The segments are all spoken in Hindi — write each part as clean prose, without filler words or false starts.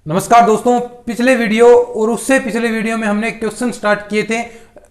नमस्कार दोस्तों। पिछले वीडियो और उससे पिछले वीडियो में हमने क्वेश्चन स्टार्ट किए थे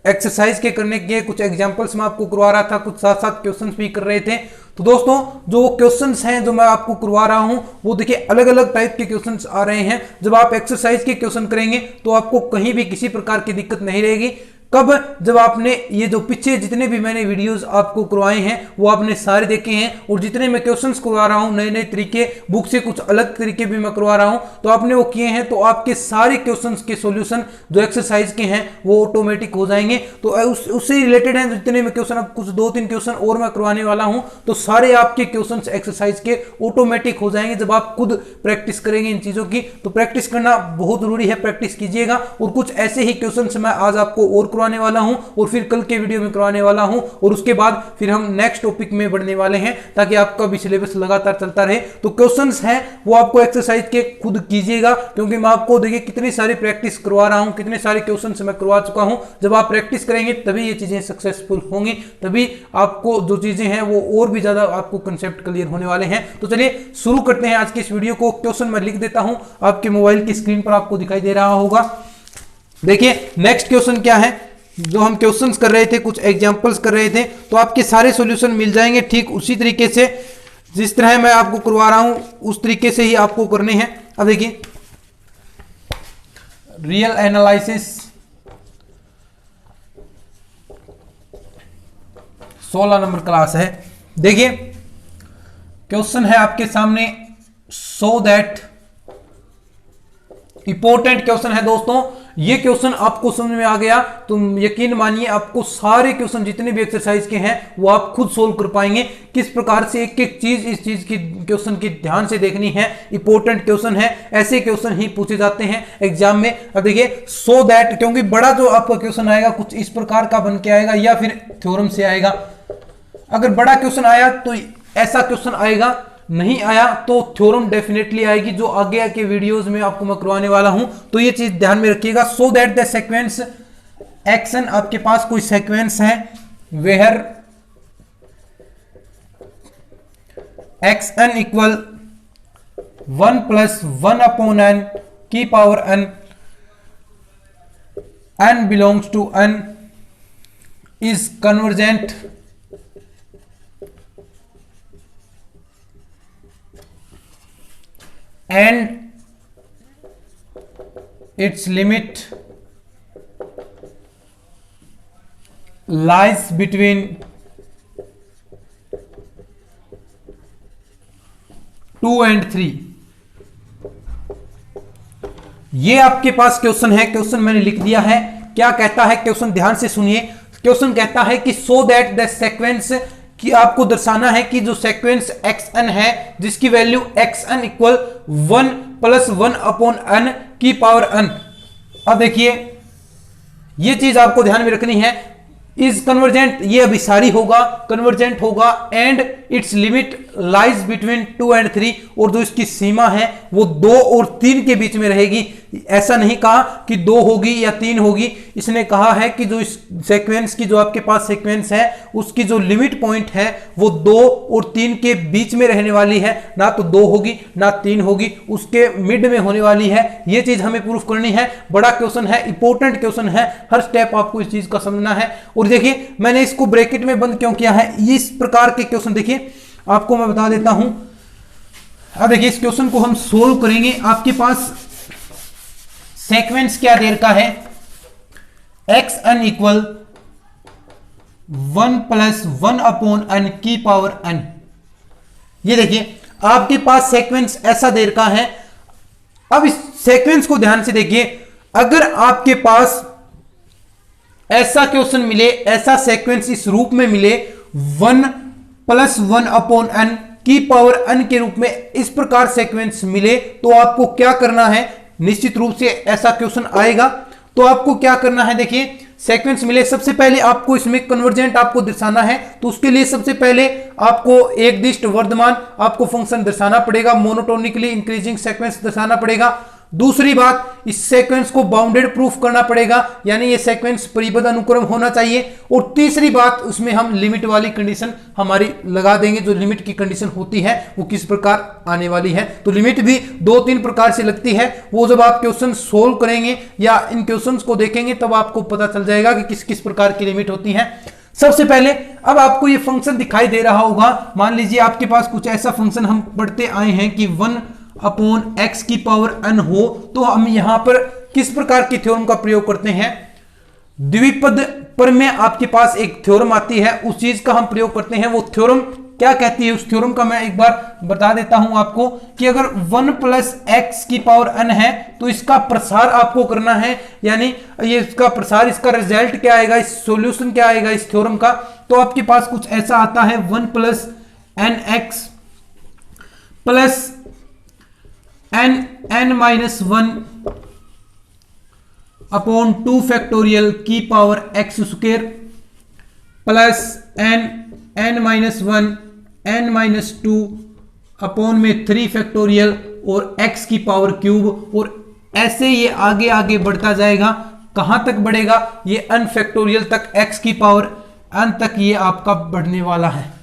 एक्सरसाइज के करने के। कुछ एग्जांपल्स मैं आपको करवा रहा था, कुछ साथ साथ क्वेश्चंस भी कर रहे थे। तो दोस्तों जो क्वेश्चंस हैं जो मैं आपको करवा रहा हूं वो देखिए अलग अलग टाइप के क्वेश्चंस आ रहे हैं। जब आप एक्सरसाइज के क्वेश्चन करेंगे तो आपको कहीं भी किसी प्रकार की दिक्कत नहीं रहेगी। कब? जब आपने ये जो पीछे जितने भी मैंने वीडियोस आपको करवाए हैं वो आपने सारे देखे हैं, और जितने मैं क्वेश्चंस करवा रहा हूं नए नए तरीके बुक से कुछ अलग तरीके भी मैं करवा रहा हूं तो आपने वो किए हैं, तो आपके सारे क्वेश्चंस के सॉल्यूशन जो एक्सरसाइज के हैं वो ऑटोमेटिक हो जाएंगे। तो उससे रिलेटेड हैं जितने मैं क्वेश्चन, अब कुछ 2-3 क्वेश्चन और मैं करवाने वाला हूं तो सारे आपके क्वेश्चन एक्सरसाइज के ऑटोमेटिक हो जाएंगे जब आप खुद प्रैक्टिस करेंगे इन चीजों की। तो प्रैक्टिस करना बहुत जरूरी है, प्रैक्टिस कीजिएगा। और कुछ ऐसे ही क्वेश्चन मैं आज आपको और करवाने वाला हूं और फिर कल के वीडियो में करवाने वाला हूं, और उसके बाद फिर हम नेक्स्ट टॉपिक में बढ़ने वाले हैं ताकि आपका भी सिलेबस लगातार चलता रहे। तो क्वेश्चंस हैं वो आपको एक्सरसाइज के खुद कीजिएगा, क्योंकि मैं आपको देखिए कितनी सारी प्रैक्टिस करवा रहा हूं, कितने सारे क्वेश्चंस मैं करवा चुका हूं। जब आप प्रैक्टिस करेंगे तभी ये चीजें सक्सेसफुल होंगी, तभी आपको जो चीजें हैं वो और भी ज्यादा आपको कंसेप्ट क्लियर होने वाले हैं। तो चलिए शुरू करते हैं आज की इस वीडियो को। क्वेश्चन मैं लिख देता हूं, आपके मोबाइल की स्क्रीन पर आपको दिखाई दे रहा होगा। देखिए नेक्स्ट क्वेश्चन क्या है। जो हम क्वेश्चंस कर रहे थे, कुछ एग्जांपल्स कर रहे थे, तो आपके सारे सॉल्यूशन मिल जाएंगे ठीक उसी तरीके से जिस तरह मैं आपको करवा रहा हूं, उस तरीके से ही आपको करने हैं। अब देखिए रियल एनालिसिस 16 नंबर क्लास है। देखिए क्वेश्चन है आपके सामने, सो दैट इंपॉर्टेंट क्वेश्चन है दोस्तों। ये क्वेश्चन आपको समझ में आ गया तो यकीन मानिए आपको सारे क्वेश्चन जितने भी एक्सरसाइज के हैं वो आप खुद सोल्व कर पाएंगे। किस प्रकार से एक एक चीज इस चीज की क्वेश्चन की ध्यान से देखनी है। इंपॉर्टेंट क्वेश्चन है, ऐसे क्वेश्चन ही पूछे जाते हैं एग्जाम में। अब देखिए सो दैट, क्योंकि बड़ा जो आपका क्वेश्चन आएगा कुछ इस प्रकार का बन के आएगा या फिर थ्योरम से आएगा। अगर बड़ा क्वेश्चन आया तो ऐसा क्वेश्चन आएगा, नहीं आया तो थ्योरम डेफिनेटली आएगी, जो आगे के वीडियोस में आपको मैं करवाने वाला हूं। तो ये चीज ध्यान में रखिएगा। So that the sequence x n, आपके पास कोई सीक्वेंस है where xn equal 1 + 1 upon n की power n, n belongs to n, is convergent and its limit lies between 2 and 3। ये आपके पास क्वेश्चन है, क्वेश्चन मैंने लिख दिया है। क्या कहता है क्वेश्चन, ध्यान से सुनिए। क्वेश्चन कहता है कि सो दैट द सीक्वेंस, कि आपको दर्शाना है कि जो सीक्वेंस xn है जिसकी value xn equal 1 + 1 upon n की पावर n। अब देखिए ये चीज आपको ध्यान में रखनी है। इज कन्वर्जेंट, ये अभिसारी होगा, कन्वर्जेंट होगा, and it's limit lies between 2 and 3, और जो इसकी सीमा है वो 2 और 3 के बीच में रहेगी। ऐसा नहीं कहा कि 2 होगी या 3 होगी, इसने कहा है कि जो इस सीक्वेंस की, जो आपके पास सीक्वेंस है उसकी जो लिमिट पॉइंट है वो 2 और 3 के बीच में रहने वाली है। ना तो 2 होगी ना 3 होगी, उसके मिड में होने वाली है। ये चीज हमें प्रूफ करनी है। बड़ा क्वेश्चन है, इंपॉर्टेंट क्वेश्चन है, हर स्टेप आपको इस चीज का समझना है। और देखिए मैंने इसको ब्रैकेट में बंद क्यों किया है, इस प्रकार के क्वेश्चन देखिए आपको मैं बता देता हूं। अब देखिए इस क्वेश्चन को हम सोल्व करेंगे। आपके पास सीक्वेंस क्या देर का है, xn इक्वल 1 + 1 अपॉन n की पावर n। ये देखिए आपके पास सीक्वेंस ऐसा देर का है। अब इस सीक्वेंस को ध्यान से देखिए। अगर आपके पास ऐसा क्वेश्चन मिले, ऐसा सीक्वेंस इस रूप में मिले 1 + 1 अपॉन n की पावर n के रूप में, इस प्रकार सीक्वेंस मिले तो आपको क्या करना है। निश्चित रूप से ऐसा क्वेश्चन आएगा तो आपको क्या करना है। देखिए सीक्वेंस मिले, सबसे पहले आपको इसमें कन्वर्जेंट आपको दर्शाना है, तो उसके लिए सबसे पहले आपको एक दिष्ट वर्धमान आपको फंक्शन दर्शाना पड़ेगा, मोनोटोनिकली इंक्रीजिंग सीक्वेंस दर्शाना पड़ेगा। दूसरी बात, इस सीक्वेंस को बाउंडेड प्रूफ करना पड़ेगा, यानी ये सीक्वेंस परिबद्ध अनुक्रम होना चाहिए। और तीसरी बात, उसमें हम लिमिट वाली कंडीशन हमारी लगा देंगे, जो लिमिट की कंडीशन होती है वो किस प्रकार आने वाली है। तो लिमिट भी 2-3 प्रकार से लगती है, वो जब आप क्वेश्चन सोल्व करेंगे या इन क्वेश्चंस को देखेंगे तब आपको पता चल जाएगा कि किस किस प्रकार की लिमिट होती है। सबसे पहले अब आपको ये फंक्शन दिखाई दे रहा होगा, मान लीजिए आपके पास कुछ ऐसा फंक्शन हम पढ़ते आए हैं कि 1/x की पावर n हो, तो हम यहां पर किस प्रकार की थ्योरम का प्रयोग करते हैं, द्विपद पर में आपके पास एक थ्योरम आती है, उस चीज का हम प्रयोग करते हैं। वो थ्योरम क्या कहती है, उस थ्योरम का मैं एक बार बता देता हूं आपको कि अगर 1 + x की पावर n है तो इसका प्रसार आपको करना है, यानी ये इसका प्रसार, इसका रिजल्ट क्या आएगा, इस सॉल्यूशन क्या आएगा इस थ्योरम का। तो आपके पास कुछ ऐसा आता है 1 + nx + n-1 अपॉन 2 फैक्टोरियल की power x² plus n-1 n-2 upon में 3 फैक्टोरियल और x की पावर क्यूब, और ऐसे ये आगे आगे बढ़ता जाएगा। कहां तक बढ़ेगा, ये n फैक्टोरियल तक, x की पावर n तक ये आपका बढ़ने वाला है।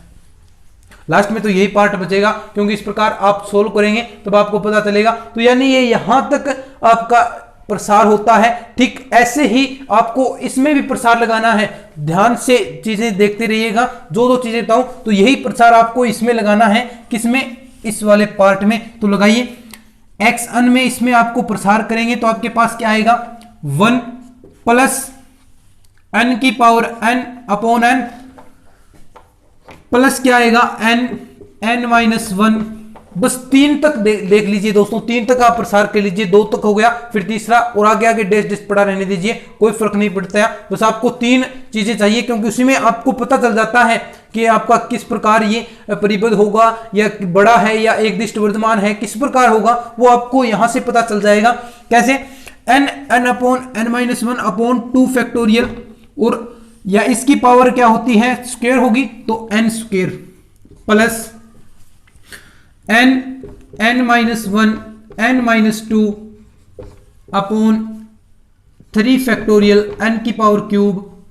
लास्ट में तो यही पार्ट बचेगा, क्योंकि इस प्रकार आप सोल्व करेंगे तब आपको पता चलेगा। तो यानी ये यहां तक आपका प्रसार होता है। ठीक ऐसे ही आपको इसमें भी प्रसार लगाना है, ध्यान से चीजें देखते रहिएगा, जो जो चीजें बताऊं तो यही प्रसार आपको इसमें लगाना है। किसमें, इस वाले पार्ट में। तो लगाइए xn में, इसमें आपको प्रसार करेंगे तो आपके पास क्या आएगा, 1 + n की power n upon n plus क्या आएगा n-1। बस 3 तक देख लीजिए दोस्तों, 3 तक आप प्रसार कर लीजिए, 2 तक हो गया, फिर तीसरा, और आगे आगे डैश डैश पड़ा रहने दीजिए, कोई फर्क नहीं पड़ता है। बस आपको 3 चीजें चाहिए, क्योंकि उसी में आपको पता चल जाता है कि आपका किस प्रकार ये परिबद्ध होगा, या बड़ा है या एकदिष्ट वर्धमान है, किस प्रकार होगा वो आपको यहां से पता चल जाएगा। कैसे, n-1 अपॉन 2 फैक्टोरियल, और या इसकी पावर क्या होती है, स्क्वायर होगी, तो n² plus n-1 n-2 upon 3 factorial n की पावर क्यूब।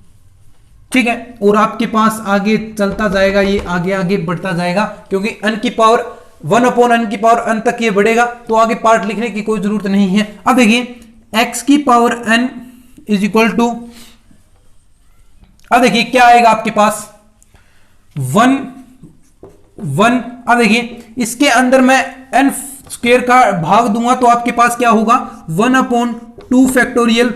ठीक है, और आपके पास आगे चलता जाएगा, ये आगे आगे बढ़ता जाएगा, क्योंकि n की पावर 1/n की पावर n तक ये बढ़ेगा, तो आगे पार्ट लिखने की कोई जरूरत नहीं है। अब देखिए x की पावर n = अब देखिए क्या आएगा आपके पास, 1 1। अब देखिए इसके अंदर मैं n² का भाग दूंगा तो आपके पास क्या होगा, 1/2 फैक्टोरियल,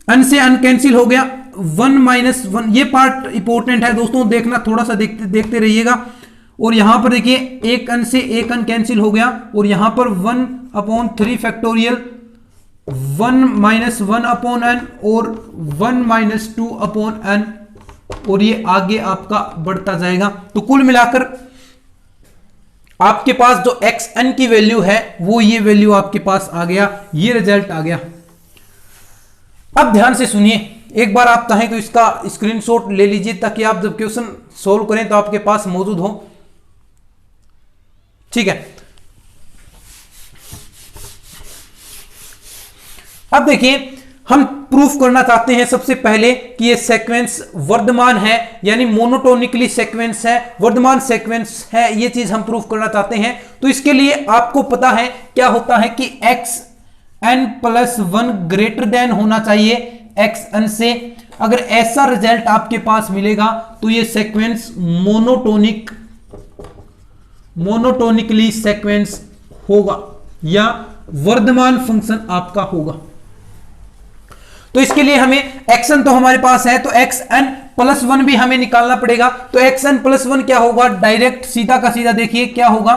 n से n कैंसिल हो गया, 1 - 1। ये पार्ट इंपॉर्टेंट है दोस्तों, देखना, थोड़ा सा देखते रहिएगा। और यहां पर देखिए एक n से एक n कैंसिल हो गया, और यहां पर 1/3 फैक्टोरियल, 1 - 1/n और 1 - 2/n, और ये आगे आपका बढ़ता जाएगा। तो कुल मिलाकर आपके पास जो xn की वैल्यू है वो ये वैल्यू आपके पास आ गया, ये रिजल्ट आ गया। अब ध्यान से सुनिए, एक बार आप चाहें तो इसका स्क्रीनशॉट ले लीजिए, ताकि आप जब क्वेश्चन सोल्व करें तो आपके पास मौजूद हो। ठीक है, अब देखिए हम प्रूफ करना चाहते हैं सबसे पहले कि ये सीक्वेंस वर्धमान है, यानी मोनोटोनिकली सीक्वेंस है, वर्धमान सीक्वेंस है, ये चीज हम प्रूफ करना चाहते हैं। तो इसके लिए आपको पता है क्या होता है कि xn+1 ग्रेटर देन होना चाहिए xn से। अगर ऐसा रिजल्ट आपके पास मिलेगा तो ये सीक्वेंस मोनोटोनिकली सीक्वेंस होगा, या वर्धमान फंक्शन आपका होगा। तो इसके लिए हमें xn तो हमारे पास है, तो xn+1 भी हमें निकालना पड़ेगा। तो xn+1 क्या होगा, डायरेक्ट सीधा का सीधा देखिए क्या होगा,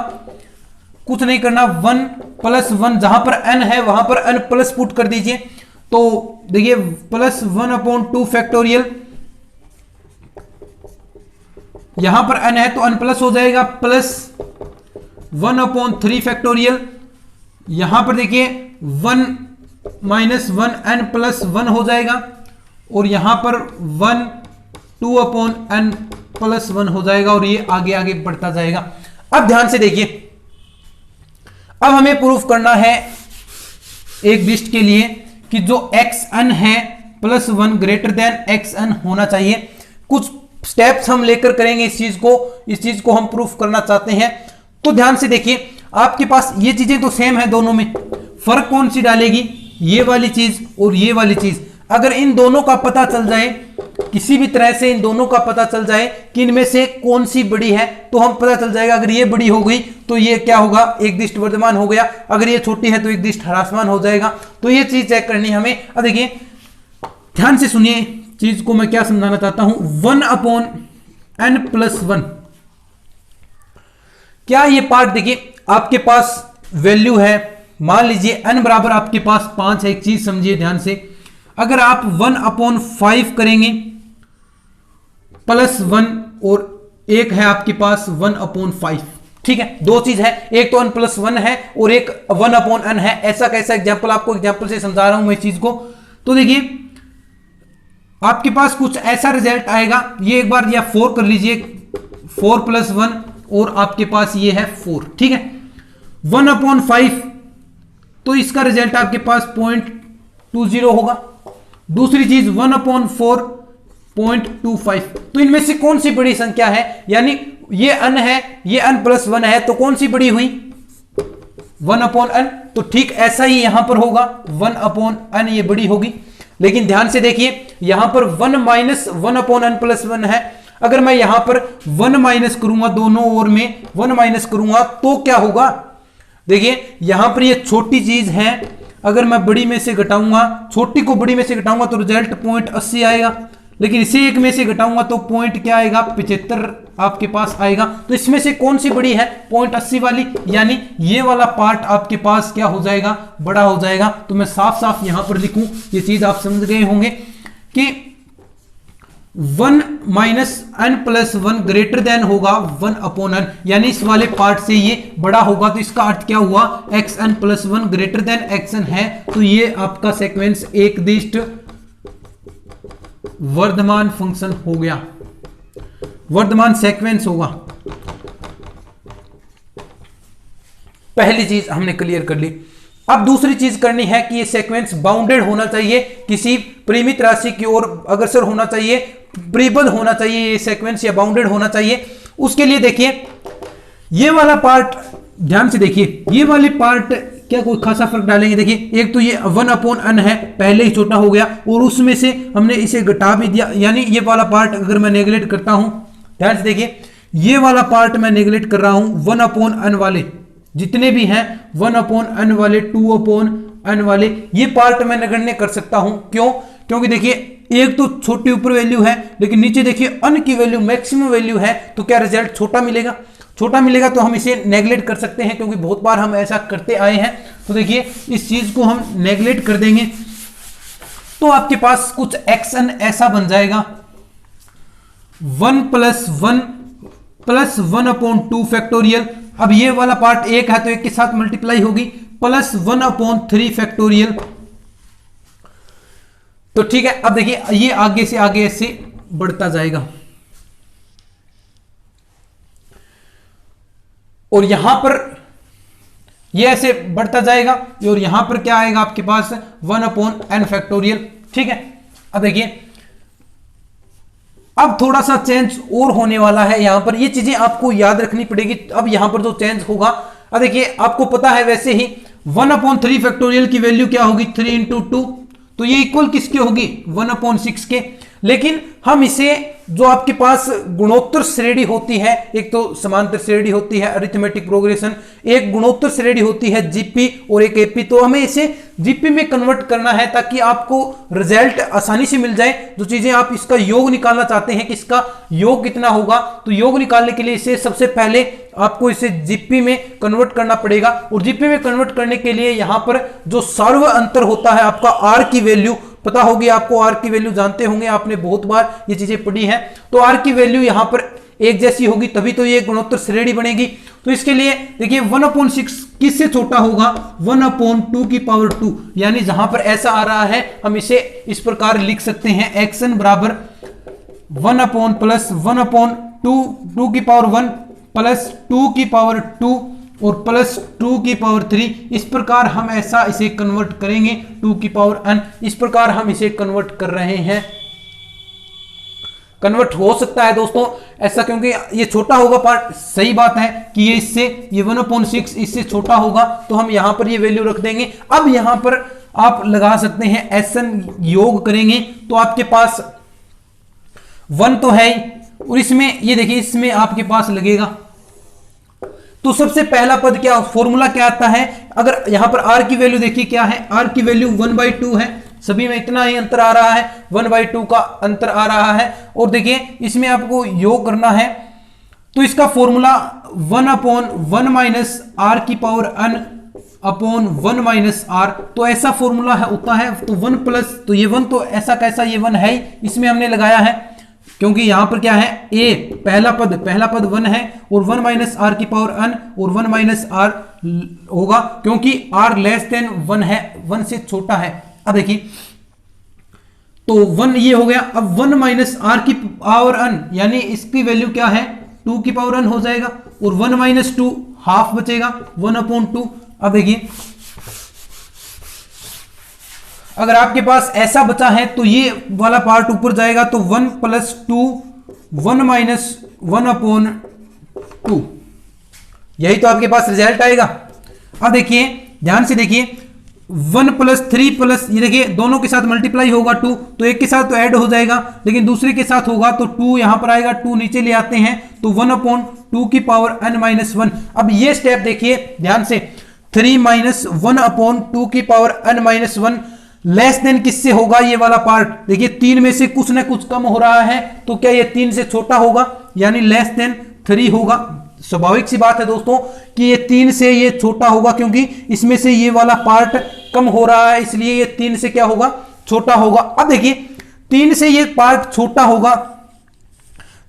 कुछ नहीं करना, 1+1, जहां पर n है वहां पर n प्लस पुट कर दीजिए। तो देखिए +1/2 फैक्टोरियल, यहां पर n है तो n प्लस हो जाएगा, प्लस 1/3 फैक्टोरियल, यहां पर देखिए 1 - 1n+1 हो जाएगा, और यहां पर 1 2/n+1 हो जाएगा, और ये आगे आगे बढ़ता जाएगा। अब ध्यान से देखिए, अब हमें प्रूफ करना है एक लिस्ट के लिए कि जो xn है +1 ग्रेटर देन xn होना चाहिए। कुछ स्टेप्स हम लेकर करेंगे इस चीज को हम प्रूफ करना चाहते हैं। तो ध्यान से देखिए, आपके पास ये चीजें तो सेम है दोनों में, फर्क कौन सी डालेगी, ये वाली चीज और ये वाली चीज। अगर इन दोनों का पता चल जाए, किसी भी तरह से इन दोनों का पता चल जाए कि इनमें से कौन सी बड़ी है, तो हम पता चल जाएगा अगर ये बड़ी हो गई तो ये क्या होगा, एकदिष्ट वर्धमान हो गया, अगर ये छोटी है तो एकदिष्ट ह्रासमान हो जाएगा। तो ये चीज चेक करनी है हमें। अब देखिए ध्यान से सुनिए चीज को, मैं क्या समझाना चाहता हूं। 1/n+1, क्या ये पार्ट, देखिए आपके पास वैल्यू है, मान लीजिए n बराबर आपके पास 5 है। एक चीज समझिए ध्यान से, अगर आप 1/5 करेंगे +1 और एक है आपके पास 1/5, ठीक है, दो चीज है, एक तो n+1 है और एक 1/n है। ऐसा कैसा एग्जांपल, आपको एग्जांपल से समझा रहा हूं मैं चीज को। तो देखिए आपके पास कुछ ऐसा रिजल्ट आएगा, ये एक बार या 4 कर लीजिए, 4 + 1 और आपके पास ये है 4, ठीक है। 1/5 तो इसका रिजल्ट आपके पास 0.20 होगा। दूसरी चीज 1/4.25, तो इनमें से कौन सी बड़ी संख्या है, यानी ये n है, ये n+1 है, तो कौन सी बड़ी हुई, 1/n। तो ठीक ऐसा ही यहां पर होगा, 1/n ये बड़ी होगी। लेकिन ध्यान से देखिए यहां पर 1 - 1/n+1 है। अगर मैं यहां पर 1 माइनस करूंगा, दोनों ओर में 1 माइनस करूंगा तो क्या होगा, देखिए यहां पर ये छोटी चीज है, अगर मैं बड़ी में से घटाऊंगा, छोटी को बड़ी में से घटाऊंगा तो रिजल्ट 0.80 आएगा। लेकिन इसे एक में से घटाऊंगा तो पॉइंट क्या आएगा, 75 आपके पास आएगा। तो इसमें से कौन सी बड़ी है, 0.80 वाली, यानी ये वाला पार्ट आपके पास क्या हो जाएगा, बड़ा हो जाएगा। तो मैं साफ साफ यहां पर लिखूं, ये चीज आप समझ गए होंगे कि 1 - n+1 ग्रेटर देन होगा 1/n, यानी इस वाले पार्ट से ये बड़ा होगा। तो इसका अर्थ क्या हुआ, xn+1 ग्रेटर देन xn है। तो ये आपका सीक्वेंस एकदिष्ट वर्धमान फंक्शन हो गया, वर्धमान सीक्वेंस होगा। पहली चीज हमने क्लियर कर ली। अब दूसरी चीज करनी है कि ये सीक्वेंस बाउंडेड होना चाहिए, किसी परिमित राशि की ओर अग्रसर होना चाहिए, परिबद्ध होना चाहिए ये सीक्वेंस, या बाउंडेड होना चाहिए। उसके लिए देखिए ये वाला पार्ट, ध्यान से देखिए ये वाले पार्ट क्या कोई खासा फर्क डालेंगे। देखिए एक तो ये 1/n है, पहले ही छोटा हो गया, और उसमें से हमने इसे घटा भी दिया, यानी ये वाला पार्ट अगर मैं नेगलेक्ट करता हूं, ध्यान से देखिए ये वाला पार्ट मैं नेगलेक्ट कर रहा हूं, 1/n वाले जितने भी हैं, 1/n वाले, 2/n वाले, ये पार्ट मैं नगण्य कर सकता हूं। क्यों, क्योंकि देखिए एक तो छोटी ऊपर वैल्यू है, लेकिन नीचे देखिए n की वैल्यू मैक्सिमम वैल्यू है, तो क्या रिजल्ट छोटा मिलेगा, छोटा मिलेगा। तो हम इसे नेगलेक्ट कर सकते हैं, क्योंकि बहुत बार हम ऐसा करते आए हैं। तो देखिए इस चीज को हम नेगलेक्ट कर देंगे, तो आपके पास कुछ xn ऐसा बन जाएगा, 1 + 1 + 1/2 फैक्टोरियल। अब ये वाला पार्ट एक है तो एक के साथ मल्टीप्लाई होगी, प्लस 1/3 फैक्टोरियल। तो ठीक है, अब देखिए ये आगे से आगे ऐसे बढ़ता जाएगा, और यहां पर ये ऐसे बढ़ता जाएगा, और यहां पर क्या आएगा आपके पास 1/n फैक्टोरियल, ठीक है। अब देखिए अब थोड़ा सा चेंज और होने वाला है, यहां पर ये चीजें आपको याद रखनी पड़ेगी। अब यहां पर जो चेंज होगा, अब देखिए आपको पता है वैसे ही 1/3 फैक्टोरियल की वैल्यू क्या होगी, 3 × 2, तो ये इक्वल किसके होगी, 1/6 के। लेकिन हम इसे, जो आपके पास गुणोत्तर श्रेणी होती है, एक तो समांतर श्रेणी होती है अरिथमेटिक प्रोग्रेशन, एक गुणोत्तर श्रेणी होती है जीपी और एक एपी, तो हमें इसे जीपी में कन्वर्ट करना है ताकि आपको रिजल्ट आसानी से मिल जाए। जो चीजें आप इसका योग निकालना चाहते हैं कि इसका योग कितना होगा, तो योग निकालने के लिए इसे सबसे पहले आपको इसे जीपी में कन्वर्ट करना पड़ेगा। और जीपी में कन्वर्ट करने के लिए यहां पर जो सार्व अंतर होता है, आपका आर की वैल्यू पता होगी आपको, आर की वैल्यू जानते होंगे, आपने बहुत बार ये चीजें पढ़ी हैं। तो आर की वैल्यू यहां पर एक जैसी होगी, तभी तो ये गुणोत्तर श्रेणी बनेगी। तो इसके लिए देखिए 1/6 किससे छोटा होगा, 1/2, यानी जहां पर ऐसा आ रहा है हम इसे इस प्रकार लिख सकते हैं, xn बराबर 1/+1/2 2 की पावर 1 प्लस 2 की पावर 2 और प्लस 2 की पावर 3, इस प्रकार हम ऐसा इसे कन्वर्ट करेंगे 2 की पावर n, इस प्रकार हम इसे कन्वर्ट कर रहे हैं। कन्वर्ट हो सकता है दोस्तों ऐसा, क्योंकि ये छोटा होगा पार्ट, सही बात है कि ये इससे ये 1/6 इससे छोटा होगा, तो हम यहां पर ये वैल्यू रख देंगे। अब यहां पर आप लगा सकते हैं SN योग करेंगे तो आपके पास 1 तो है ही, और इसमें ये देखिए इसमें आपके पास लगेगा। तो सबसे पहला पद क्या, फॉर्मूला क्या आता है, अगर यहां पर r की वैल्यू देखिए क्या है, r की वैल्यू 1/2 है, सभी में इतना ही अंतर आ रहा है, 1/2 का अंतर आ रहा है। और देखिए इसमें आपको योग करना है, तो इसका फॉर्मूला 1/1 r की पावर n अपॉन 1 - r, तो ऐसा फॉर्मूला होता है। तो 1 प्लस, तो ये 1 तो ऐसा कैसा ये 1 है ही, इसमें हमने लगाया है, क्योंकि यहां पर क्या है a पहला पद 1 है, और 1 - r की पावर n और 1 - r होगा, क्योंकि r लेस देन 1 है, 1 से छोटा है। अब देखिए तो 1 ये हो गया। अब 1 - r की पावर n, यानी इसकी वैल्यू क्या है 2 की पावर n हो जाएगा, और 1 - 2 हाफ बचेगा 1/2। अब देखिए अगर आपके पास ऐसा बचा है तो ये वाला पार्ट ऊपर जाएगा, तो 1 + 2 1 - 1/2, यही तो आपके पास रिजल्ट आएगा। अब देखिए ध्यान से देखिए 1 + 3 प्लस, ये देखिए दोनों के साथ मल्टीप्लाई होगा 2, तो एक के साथ तो ऐड हो जाएगा, लेकिन दूसरे के साथ होगा तो 2 यहां पर आएगा, 2 नीचे ले आते हैं, तो 1/2 की पावर n - 1। अब ये स्टेप देखिए ध्यान से, 3 - 1/2 की पावर n - 1 लेस देन किससे होगा, ये वाला पार्ट देखिए 3 में से कुछ ना कुछ कम हो रहा है, तो क्या ये 3 से छोटा होगा, यानी लेस देन 3 होगा। स्वाभाविक सी बात है दोस्तों कि ये 3 से ये छोटा होगा, क्योंकि इसमें से ये वाला पार्ट कम हो रहा है, इसलिए ये 3 से क्या होगा, छोटा होगा। अब देखिए 3 से ये पार्ट छोटा होगा,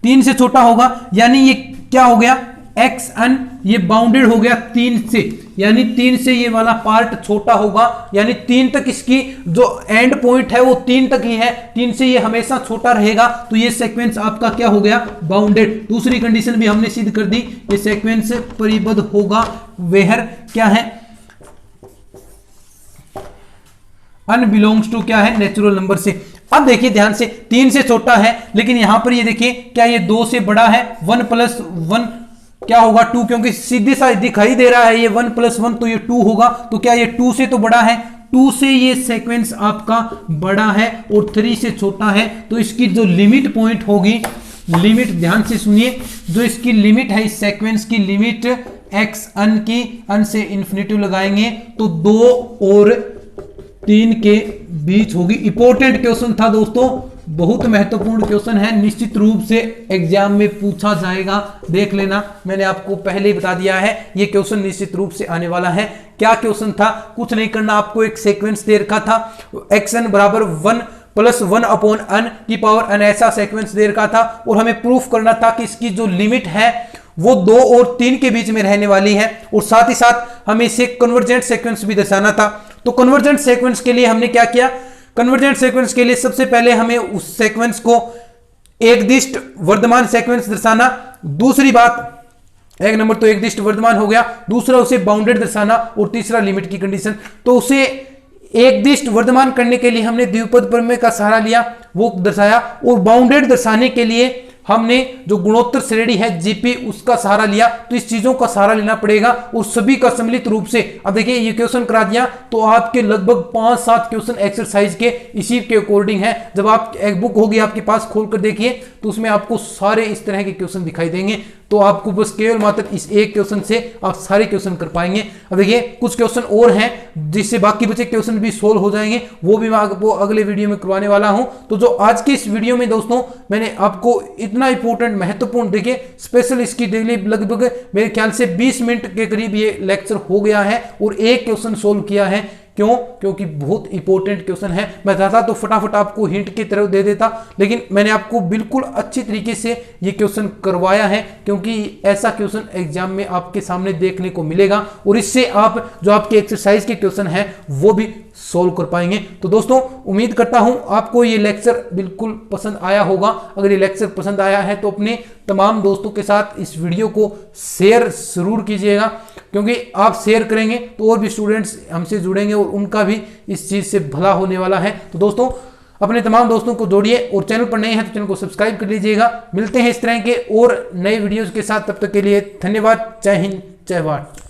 3 से छोटा होगा, यानी ये क्या हो गया xn, ये बाउंडेड हो गया 3 से, यानी 3 से ये वाला पार्ट छोटा होगा, यानी 3 तक इसकी जो एंड पॉइंट है वो 3 तक ही है, 3 से ये हमेशा छोटा रहेगा, तो ये सीक्वेंस आपका क्या हो गया, बाउंडेड। दूसरी कंडीशन भी हमने सिद्ध कर दी, ये सीक्वेंस परिबद्ध होगा वेयर क्या है, n बिलोंग्स टू क्या है, नेचुरल नंबर से। अब देखिए ध्यान से 3 से छोटा है, लेकिन यहां पर ये देखिए क्या ये 2 से बड़ा है, 1 + 1 क्या होगा 2, क्योंकि सीधे सा दिखाई दे रहा है ये 1 + 1, तो ये 2 होगा, तो क्या ये 2 से तो बड़ा है, 2 से ये सीक्वेंस आपका बड़ा है और 3 से छोटा है, तो इसकी जो लिमिट पॉइंट होगी, लिमिट ध्यान से सुनिए, जो इसकी लिमिट है इस सीक्वेंस की लिमिट xn की, n से इंफिनिटी लगाएंगे तो 2 और 3 के बीच होगी। इंपॉर्टेंट क्वेश्चन था दोस्तों, बहुत महत्वपूर्ण क्वेश्चन है, निश्चित रूप से एग्जाम में पूछा जाएगा, देख लेना, मैंने आपको पहले ही बता दिया है ये क्वेश्चन निश्चित रूप से आने वाला है। क्या क्वेश्चन था, कुछ नहीं करना, आपको एक सीक्वेंस दे रखा था xn बराबर 1 + 1/n की पावर n, ऐसा सीक्वेंस दे रखा था, और हमें प्रूफ करना था कि इसकी जो लिमिट है वो 2 और 3 के बीच में रहने वाली है, और साथ ही साथ हमें इसे कन्वर्जेंट सीक्वेंस भी दर्शाना था। तो कन्वर्जेंट सीक्वेंस के लिए हमने क्या किया, कन्वर्जेंट सीक्वेंस के लिए सबसे पहले हमें उस सीक्वेंस को एकदिष्ट वर्धमान सीक्वेंस दर्शाना, दूसरी बात एक नंबर तो एकदिष्ट वर्धमान हो गया, दूसरा उसे बाउंडेड दर्शाना, और तीसरा लिमिट की कंडीशन। तो उसे एकदिष्ट वर्धमान करने के लिए हमने द्विपद प्रमेय का सहारा लिया, वो दर्शाया, और बाउंडेड दर्शाने के लिए हमने जो गुणोत्तर श्रेणी है जीपी उसका सहारा लिया। तो इस चीजों का सहारा लेना पड़ेगा, और सभी का सम्मिलित रूप से। अब देखिए ये क्वेश्चन करा दिया, तो आपके लगभग 5-7 क्वेश्चन एक्सरसाइज के इसी के अकॉर्डिंग है। जब आप एक बुक होगी आपके पास, खोल कर देखिए तो उसमें आपको सारे इस तरह के क्वेश्चन दिखाई देंगे, तो आपको बस केवल मात्र इस एक क्वेश्चन से आप सारे क्वेश्चन कर पाएंगे। अब देखिए कुछ क्वेश्चन और हैं जिससे बाकी बचे क्वेश्चन भी सोल्व हो जाएंगे, वो भी मैं आपको अगले वीडियो में करवाने वाला हूं। तो जो आज के इस वीडियो में दोस्तों मैंने आपको इतना इंपॉर्टेंट महत्वपूर्ण, देखिए स्पेशल इसकी डेली लगभग मेरे ख्याल से 20 मिनट के करीब ये लेक्चर हो गया है, और एक क्वेश्चन सोल्व किया है। क्यों? क्योंकि बहुत इंपॉर्टेंट क्वेश्चन है। मैं चाहता तो फटाफट आपको हिंट की तरफ दे देता, लेकिन मैंने आपको बिल्कुल अच्छी तरीके से ये क्वेश्चन करवाया है, क्योंकि ऐसा क्वेश्चन एग्जाम में आपके सामने देखने को मिलेगा, और इससे आप जो आपके एक्सरसाइज के क्वेश्चन है वो भी सोल्व कर पाएंगे। तो दोस्तों उम्मीद करता हूं आपको ये लेक्चर बिल्कुल पसंद आया होगा। अगर ये लेक्चर पसंद आया है तो अपने तमाम दोस्तों के साथ इस वीडियो को शेयर जरूर कीजिएगा, क्योंकि आप शेयर करेंगे तो और भी स्टूडेंट्स हमसे जुड़ेंगे और उनका भी इस चीज़ से भला होने वाला है। तो दोस्तों अपने तमाम दोस्तों को जोड़िए और चैनल पर नए हैं तो चैनल को सब्सक्राइब कर लीजिएगा। मिलते हैं इस तरह के और नए वीडियोज़ के साथ, तब तक के लिए धन्यवाद। जय हिंद, जय भारत।